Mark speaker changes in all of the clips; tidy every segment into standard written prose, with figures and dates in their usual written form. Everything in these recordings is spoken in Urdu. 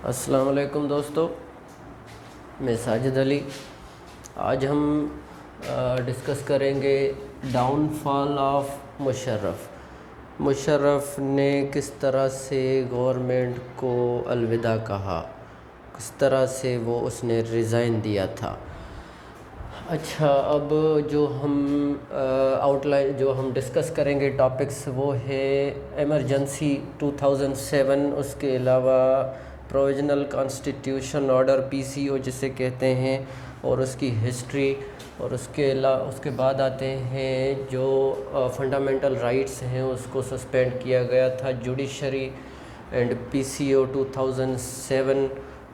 Speaker 1: السلام علیکم دوستو، میں ساجد علی۔ آج ہم ڈسکس کریں گے down fall of Musharraf. Musharraf نے کس طرح سے گورنمنٹ کو الوداع کہا، کس طرح سے اس نے ریزائن دیا تھا۔ اچھا، اب جو ہم ڈسکس کریں گے ٹاپکس، وہ ہے ایمرجنسی 2007، اس کے علاوہ پروویژنل کانسٹیٹیوشن آرڈر PCO جسے کہتے ہیں، اور اس کی ہسٹری، اور اس کے بعد آتے ہیں جو فنڈامنٹل رائٹس ہیں اس کو سسپینڈ کیا گیا تھا، جوڈیشری اینڈ PCO 2007،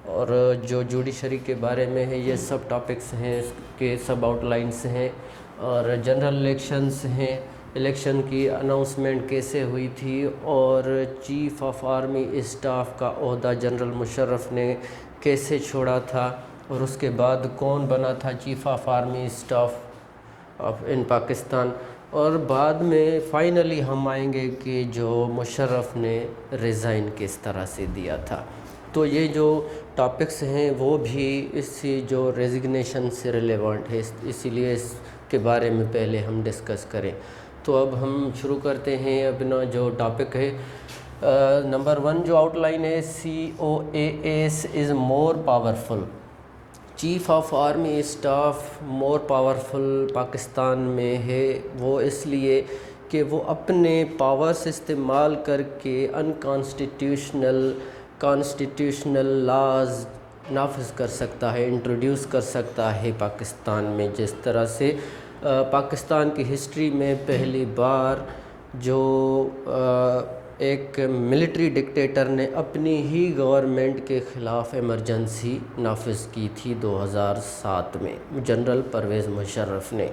Speaker 1: اور جو جوڈیشری کے بارے میں ہے یہ سب ٹاپکس ہیں، اس کے سب آؤٹ لائنس ہیں، اور جنرل الیکشنز ہیں، الیکشن کی اناؤنسمنٹ کیسے ہوئی تھی، اور چیف آف آرمی اسٹاف کا عہدہ جنرل مشرف نے کیسے چھوڑا تھا، اور اس کے بعد کون بنا تھا چیف آف آرمی اسٹاف ان پاکستان، اور بعد میں فائنلی ہم آئیں گے کہ جو مشرف نے ریزائن کس طرح سے دیا تھا۔ تو یہ جو ٹاپکس ہیں وہ بھی اسی جو ریزگنیشن سے ریلیونٹ ہے، اسی لیے اس کے بارے میں پہلے ہم ڈسکس کریں۔ تو اب ہم شروع کرتے ہیں اپنا جو ٹاپک ہے۔ نمبر 1 جو آؤٹ لائن ہے، COAS is more powerful. Chief of army staff more powerful Pakistan میں ہے، وہ اس لیے کہ وہ اپنے پاورز استعمال کر کے کانسٹیٹیوشنل لاز نافذ کر سکتا ہے، انٹروڈیوس کر سکتا ہے پاکستان میں، جس طرح سے پاکستان کی ہسٹری میں پہلی بار جو ایک ملٹری ڈکٹیٹر نے اپنی ہی گورنمنٹ کے خلاف ایمرجنسی نافذ کی تھی 2007 میں، جنرل پرویز مشرف نے۔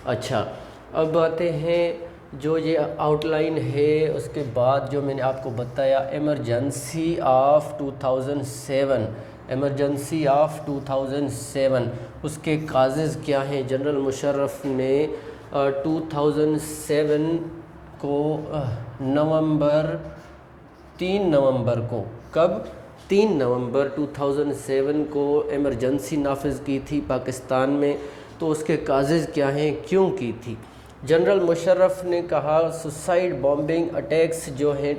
Speaker 1: اچھا، اب آتے ہیں جو یہ آؤٹ لائن ہے، اس کے بعد جو میں نے آپ کو بتایا ایمرجنسی آف 2007، ایمرجنسی آف 2007 اس کے کازز کیا ہیں۔ جنرل مشرف نے 2007 کو 3 نومبر کو 3 نومبر 2007 کو ایمرجنسی نافذ کی تھی پاکستان میں۔ تو اس کے کازز کیا ہیں، کیوں کی تھی؟ جنرل مشرف نے کہا سوسائڈ بامبنگ اٹیکس جو ہیں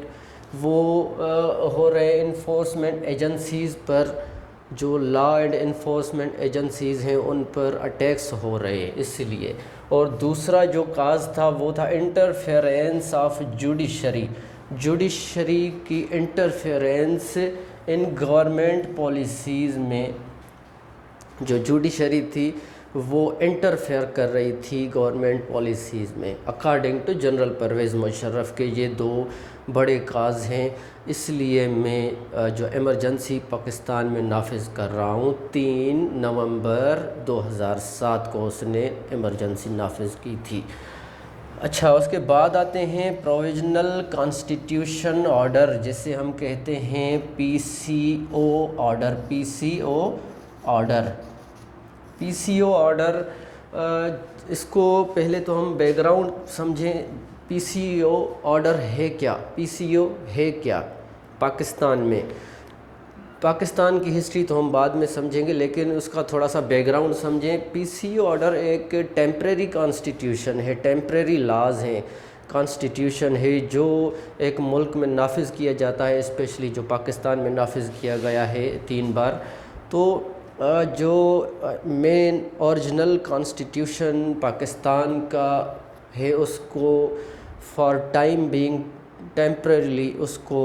Speaker 1: وہ ہو رہے انفورسمنٹ ایجنسیز پر، جو لا اینڈ انفورسمنٹ ایجنسیز ہیں ان پر اٹیکس ہو رہے ہیں اس لیے۔ اور دوسرا جو کاز تھا وہ تھا انٹرفیئرنس آف جوڈیشری کی انٹرفیئرنس ان گورنمنٹ پالیسیز میں۔ جو جوڈیشری تھی وہ انٹرفیئر کر رہی تھی گورنمنٹ پالیسیز میں، according to general Pervez Musharraf کے یہ 2 بڑے کاز ہیں، اس لیے میں جو ایمرجنسی پاکستان میں نافذ کر رہا ہوں۔ 3 نومبر 2007 کو اس نے ایمرجنسی نافذ کی تھی۔ اچھا، اس کے بعد آتے ہیں پروویژنل کانسٹیٹیوشن آرڈر، جسے ہم کہتے ہیں PCO آرڈر۔ اس کو پہلے تو ہم بیک گراؤنڈ سمجھیں، PCO آرڈر ہے کیا، PCO ہے کیا پاکستان میں۔ پاکستان کی ہسٹری تو ہم بعد میں سمجھیں گے، لیکن اس کا تھوڑا سا بیک گراؤنڈ سمجھیں۔ PCO آرڈر ایک ٹیمپریری کانسٹیٹیوشن ہے، ٹیمپریری لاز ہیں، کانسٹیٹیوشن ہے جو ایک ملک میں نافذ کیا جاتا ہے، اسپیشلی جو پاکستان میں نافذ کیا گیا ہے 3 بار۔ تو جو مین اوریجنل کانسٹیٹیوشن پاکستان کا ہے اس کو فار ٹائم بینگ ٹیمپریریلی اس کو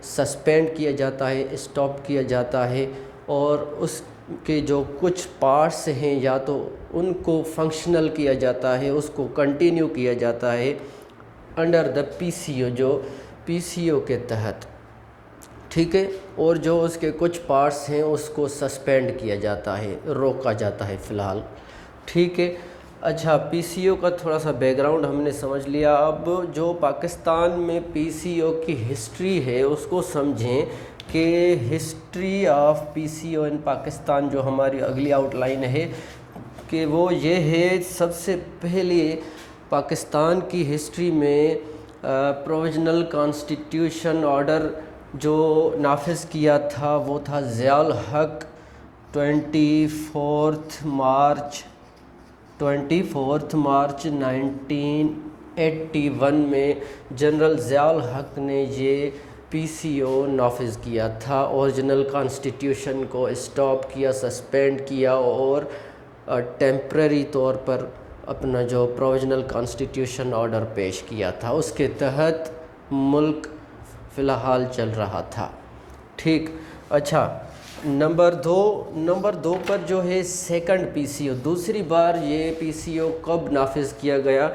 Speaker 1: سسپینڈ کیا جاتا ہے، اسٹاپ کیا جاتا ہے، اور اس کے جو کچھ پارٹس ہیں یا تو ان کو فنکشنل کیا جاتا ہے، اس کو کنٹینیو کیا جاتا ہے انڈر دا PCO، جو PCO کے تحت، ٹھیک ہے، اور جو اس کے کچھ پارٹس ہیں اس کو سسپینڈ کیا جاتا ہے، روکا جاتا ہے فی الحال، ٹھیک ہے۔ اچھا، PCO کا تھوڑا سا بیک گراؤنڈ ہم نے سمجھ لیا۔ اب جو پاکستان میں PCO کی ہسٹری ہے اس کو سمجھیں کہ ہسٹری آف PCO ان پاکستان جو ہماری اگلی آؤٹ لائن ہے کہ وہ یہ ہے، سب سے پہلے پاکستان کی ہسٹری میں پروویژنل کانسٹیٹیوشن آرڈر جو نافذ کیا تھا وہ تھا ضیاء الحق 24 مارچ 1981 میں جنرل ضیاء الحق نے یہ پی سی او نافذ کیا تھا، اوریجنل کانسٹیٹیوشن کو اسٹاپ کیا، سسپینڈ کیا اور ٹیمپرری طور پر اپنا جو پروویژنل کانسٹیٹیوشن آرڈر پیش کیا تھا، اس کے تحت ملک فی الحال چل رہا تھا۔ ٹھیک، اچھا، نمبر دو پر جو ہے سیکنڈ پی سی او، دوسری بار یہ پی سی او کب نافذ کیا گیا؟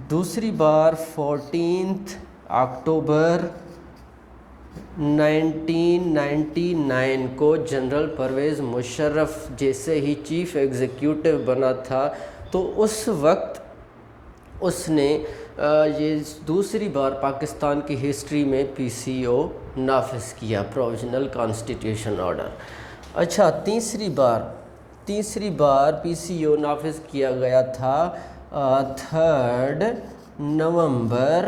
Speaker 1: دوسری بار 14 اکتوبر 1999 کو جنرل پرویز مشرف جیسے ہی چیف ایگزیکیوٹو بنا تھا تو اس وقت اس نے یہ دوسری بار پاکستان کی ہسٹری میں پی سی او نافذ کیا، پروویژنل کانسٹیٹیوشن آرڈر۔ اچھا، تیسری بار پی سی او نافذ کیا گیا تھا 3 نومبر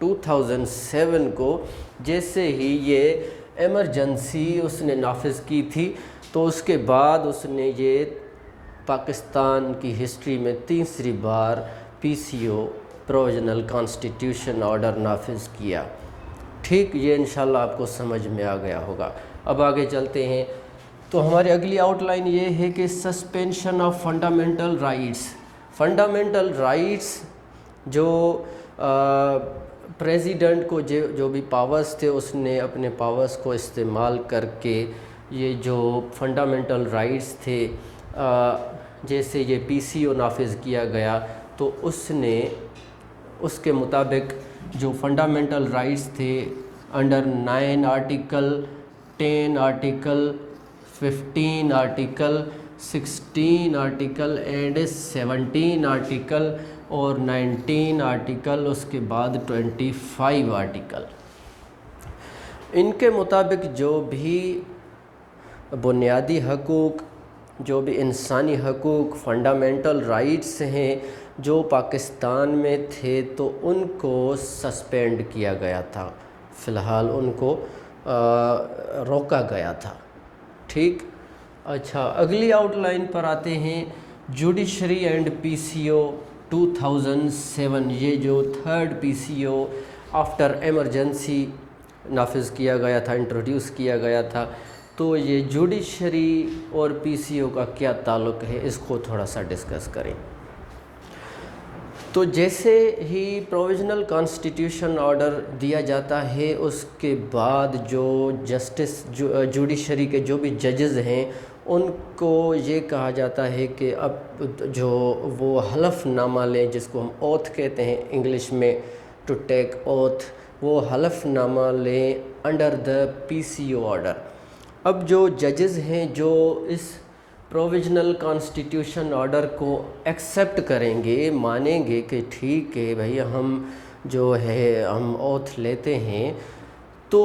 Speaker 1: 2007 کو، جیسے ہی یہ ایمرجنسی اس نے نافذ کی تھی تو اس کے بعد اس نے یہ پاکستان کی ہسٹری میں تیسری بار پی سی او پروویژنل کانسٹیٹیوشن آرڈر نافذ کیا۔ ٹھیک، یہ انشاءاللہ آپ کو سمجھ میں آ گیا ہوگا۔ اب آگے چلتے ہیں، تو ہماری اگلی آؤٹ لائن یہ ہے کہ سسپینشن آف فنڈامنٹل رائٹس جو پریزیڈنٹ کو جو بھی پاورز تھے اس نے اپنے پاورز کو استعمال کر کے یہ جو فنڈامنٹل رائٹس تھے، جیسے یہ پی سی او نافذ کیا گیا تو اس نے اس کے مطابق جو فنڈامنٹل رائٹس تھے under 9 article, 10 article, 15 article, 16 article and 17 article اور 19 آرٹیکل، اس کے بعد 25 آرٹیکل، ان کے مطابق جو بھی بنیادی حقوق، جو بھی انسانی حقوق، فنڈامنٹل رائٹس ہیں جو پاکستان میں تھے تو ان کو سسپینڈ کیا گیا تھا، فی الحال ان کو روکا گیا تھا۔ ٹھیک، اچھا، اگلی آؤٹ لائن پر آتے ہیں، جوڈیشری اینڈ پی سی او 2007، یہ جو تھرڈ پی سی او آفٹر ایمرجنسی نافذ کیا گیا تھا، انٹروڈیوس کیا گیا تھا، تو یہ جوڈیشری اور پی سی او کا کیا تعلق ہے، اس کو تھوڑا سا ڈسکس کریں۔ تو جیسے ہی پروویژنل کانسٹیٹیوشن آرڈر دیا جاتا ہے اس کے بعد جو جوڈیشری کے جو بھی ججز ہیں ان کو یہ کہا جاتا ہے کہ اب جو وہ حلف نامہ لیں، جس کو ہم اوتھ کہتے ہیں انگلش میں، ٹو ٹیک اوتھ، وہ حلف نامہ لیں under the P C O order. اب جو ججز ہیں جو اس پروویژنل کانسٹیٹیوشن آرڈر کو ایکسیپٹ کریں گے، مانیں گے کہ ٹھیک ہے بھائی ہم جو ہے ہم اوتھ لیتے ہیں، تو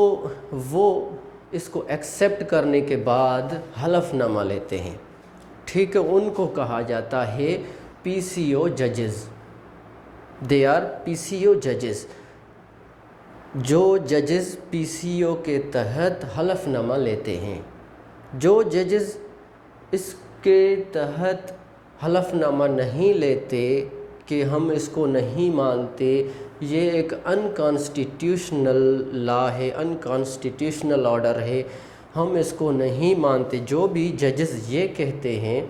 Speaker 1: وہ اس کو ایکسیپٹ کرنے کے بعد حلف نامہ لیتے ہیں، ٹھیک ہے، ان کو کہا جاتا ہے پی سی او ججز، دے آر پی سی او ججز۔ جو ججز پی سی او کے تحت حلف نامہ لیتے ہیں، جو ججز اس کے تحت حلف نامہ نہیں لیتے کہ ہم اس کو نہیں مانتے، یہ ایک انکانسٹیٹیوشنل لا ہے، انکانسٹیٹیوشنل آرڈر ہے، ہم اس کو نہیں مانتے، جو بھی ججز یہ کہتے ہیں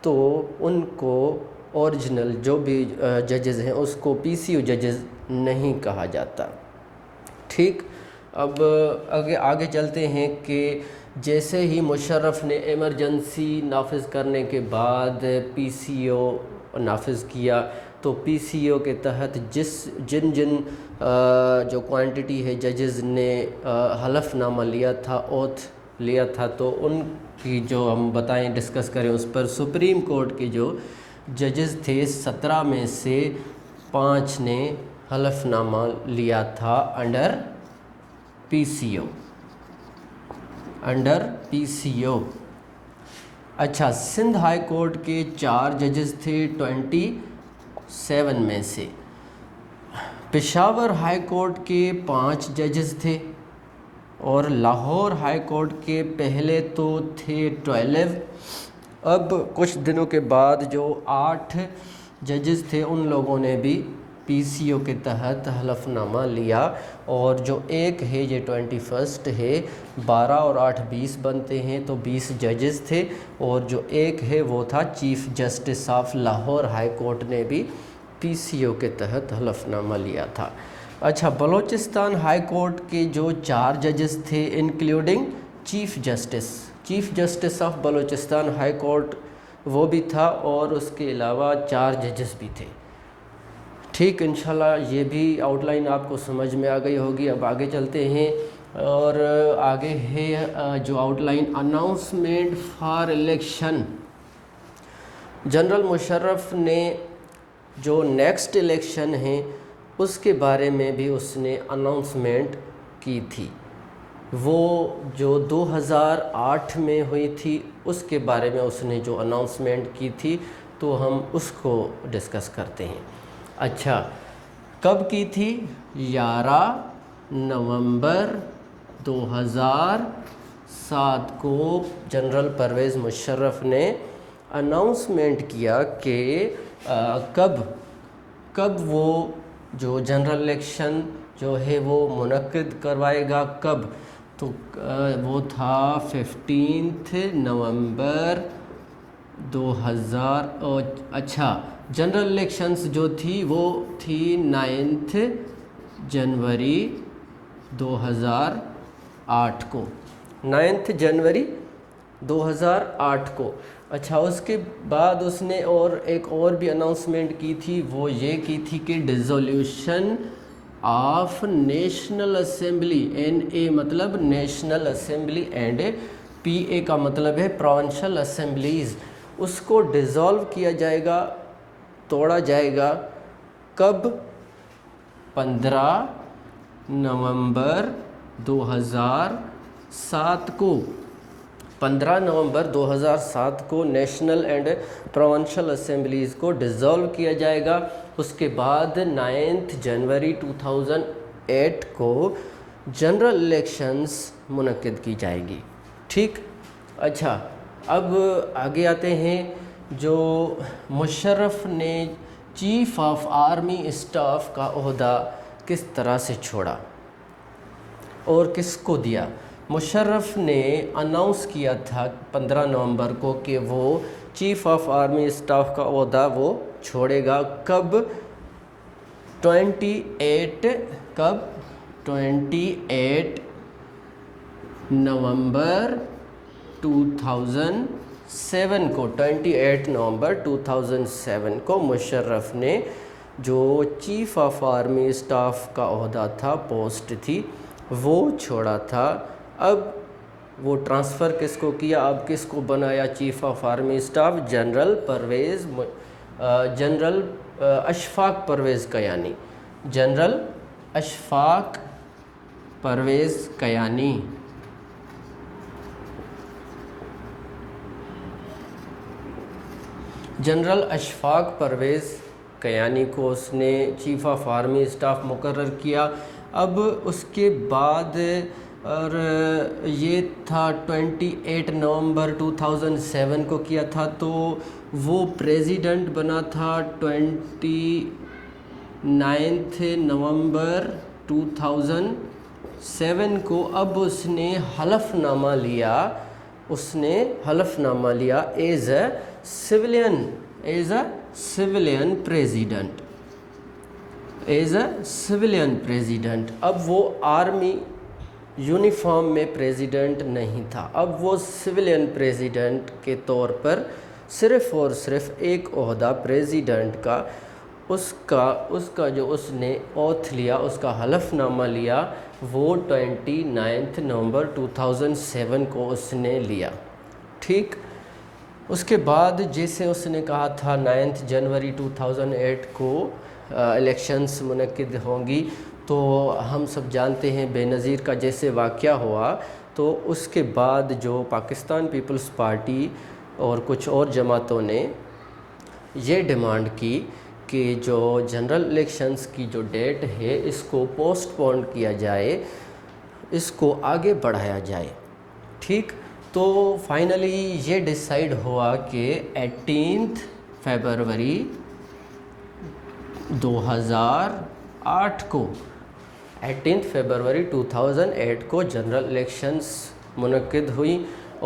Speaker 1: تو ان کو اوریجنل جو بھی ججز ہیں اس کو پی سی او ججز نہیں کہا جاتا۔ ٹھیک، اب آگے چلتے ہیں کہ جیسے ہی مشرف نے ایمرجنسی نافذ کرنے کے بعد پی سی او نافذ کیا تو پی سی او کے تحت جن جو کوانٹٹی ہے ججز نے حلف نامہ لیا تھا، اوتھ لیا تھا، تو ان کی جو ہم بتائیں ڈسکس کریں اس پر، سپریم کورٹ کے جو ججز تھے 17 میں سے 5 نے حلف نامہ لیا تھا انڈر پی سی او، اچھا، سندھ ہائی کورٹ کے 4 ججز تھے 20 7 میں سے پشاور ہائی کورٹ کے 5 ججز تھے اور لاہور ہائی کورٹ کے پہلے تو تھے 12۔ اب کچھ دنوں کے بعد جو 8 ججز تھے ان لوگوں نے بھی پی سی او کے تحت حلف نامہ لیا، اور جو ایک ہے یہ 21 ہے، 12 اور 8 20 بنتے ہیں تو 20 ججز تھے، اور جو ایک ہے وہ تھا chief justice of Lahore high court نے بھی پی سی او کے تحت حلف نامہ لیا تھا۔ اچھا، بلوچستان ہائی کورٹ کے جو 4 ججز تھے including chief justice of Balochistan high court وہ بھی تھا، اور اس کے علاوہ 4 ججز بھی تھے۔ ٹھیک، انشاءاللہ یہ بھی آؤٹ لائن آپ کو سمجھ میں آ گئی ہوگی۔ اب آگے چلتے ہیں، اور آگے ہے جو out line announcement for election. General Musharraf نے جو نیکسٹ الیکشن ہیں اس کے بارے میں بھی اس نے اناؤنسمنٹ کی تھی، وہ جو 2008 میں ہوئی تھی اس کے بارے میں اس نے جو اناؤنسمنٹ کی تھی، تو ہم اس کو ڈسکس کرتے ہیں۔ اچھا، کب کی تھی؟ 11 نومبر 2007 کو جنرل پرویز مشرف نے اناؤنسمنٹ کیا کہ کب وہ جو جنرل الیکشن جو ہے وہ منعقد کروائے گا، کب؟ تو وہ تھا 15 نومبر 2000۔ اچھا، جنرل الیکشنز جو تھی وہ تھی 9 جنوری 2008 کو، 9 جنوری 2008 کو۔ اچھا، اس کے بعد اس نے ایک اور بھی اناؤنسمنٹ کی تھی، وہ یہ کی تھی کہ dissolution of national assembly, NA مطلب نیشنل اسمبلی اینڈ PA کا مطلب ہے پروونشل اسمبلیز، اس کو ڈیزولو کیا جائے گا، توڑا جائے گا، کب؟ 15 نومبر 2007 کو۔ 15 نومبر 2007 کو نیشنل اینڈ پروونشل اسمبلیز کو ڈیزولو کیا جائے گا۔ اس کے بعد 9 جنوری 2008 کو جنرل الیکشنز منعقد کی جائے گی۔ ٹھیک، اچھا، اب آگے آتے ہیں، جو مشرف نے چیف آف آرمی اسٹاف کا عہدہ کس طرح سے چھوڑا اور کس کو دیا؟ مشرف نے اناؤنس کیا تھا 15 نومبر کو کہ وہ چیف آف آرمی اسٹاف کا عہدہ وہ چھوڑے گا، کب؟ 28 نومبر 2007 کو، 28 نومبر 2007 کو مشرف نے جو چیف آف آرمی اسٹاف کا عہدہ تھا، پوسٹ تھی، وہ چھوڑا تھا۔ اب وہ ٹرانسفر کس کو کیا؟ اب کس کو بنایا chief of army staff? General Ashfaq Pervez Kayani, general Ashfaq Pervez Kayani. General Ashfaq Pervez Kayani کو اس نے چیف آف آرمی اسٹاف مقرر کیا۔ اب اس کے بعد، اور یہ تھا 28 نومبر 2007 کو کیا تھا، تو وہ پریزیڈنٹ بنا تھا 29 نومبر 2007 کو۔ اب اس نے حلف نامہ لیا ایز اے سویلین پریزیڈنٹ۔ اب وہ آرمی یونیفارم میں پریزیڈنٹ نہیں تھا، اب وہ سویلین پریزیڈنٹ کے طور پر صرف اور صرف ایک عہدہ پریزیڈنٹ کا، اس کا جو اس نے اوتھ لیا، اس کا حلف نامہ لیا، وہ 29 نومبر 2007 کو اس نے لیا۔ ٹھیک، اس کے بعد جیسے اس نے کہا تھا 9 جنوری 2008 کو الیکشنز منعقد ہوں گی، تو ہم سب جانتے ہیں بے نظیر کا جیسے واقعہ ہوا، تو اس کے بعد جو پاکستان پیپلز پارٹی اور کچھ اور جماعتوں نے یہ ڈیمانڈ کی کہ جو جنرل الیکشنز کی جو ڈیٹ ہے اس کو پوسٹ پون کیا جائے، اس کو آگے بڑھایا جائے، ٹھیک۔ تو فائنلی یہ ڈیسائیڈ ہوا کہ 18 فیبروری 2008 کو 18 فیبروری 2008 کو جنرل الیکشنز منعقد ہوئی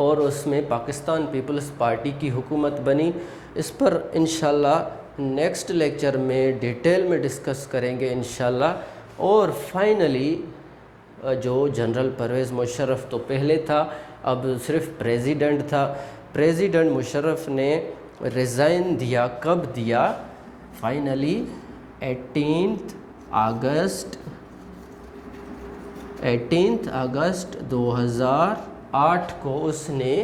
Speaker 1: اور اس میں پاکستان پیپلز پارٹی کی حکومت بنی۔ اس پر انشاءاللہ نیکسٹ لیکچر میں ڈیٹیل میں ڈسکس کریں گے انشاءاللہ۔ اور فائنلی جو جنرل پرویز مشرف تو پہلے تھا، اب صرف پریزیڈنٹ تھا، پریزیڈنٹ مشرف نے ریزائن دیا۔ کب دیا؟ فائنلی 18 اگست 2008 کو اس نے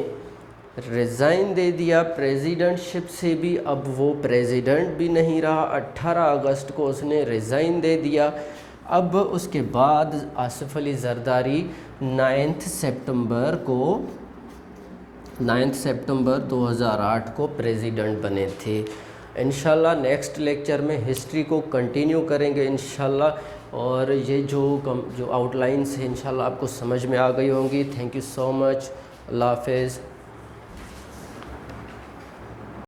Speaker 1: ریزائن دے دیا پریزیڈنٹ شپ سے بھی۔ اب وہ پریزیڈنٹ بھی نہیں رہا، 18 اگست کو اس نے ریزائن دے دیا۔ اب اس کے بعد آصف علی زرداری 9 سپتمبر 2008 کو پریزیڈنٹ بنے تھے۔ انشاءاللہ نیکسٹ لیکچر میں ہسٹری کو کنٹینیو کریں گے انشاءاللہ، اور یہ جو آؤٹ لائنس ہیں انشاءاللہ آپ کو سمجھ میں آ گئی ہوں گی۔ تھینک یو سو مچ، اللہ حافظ۔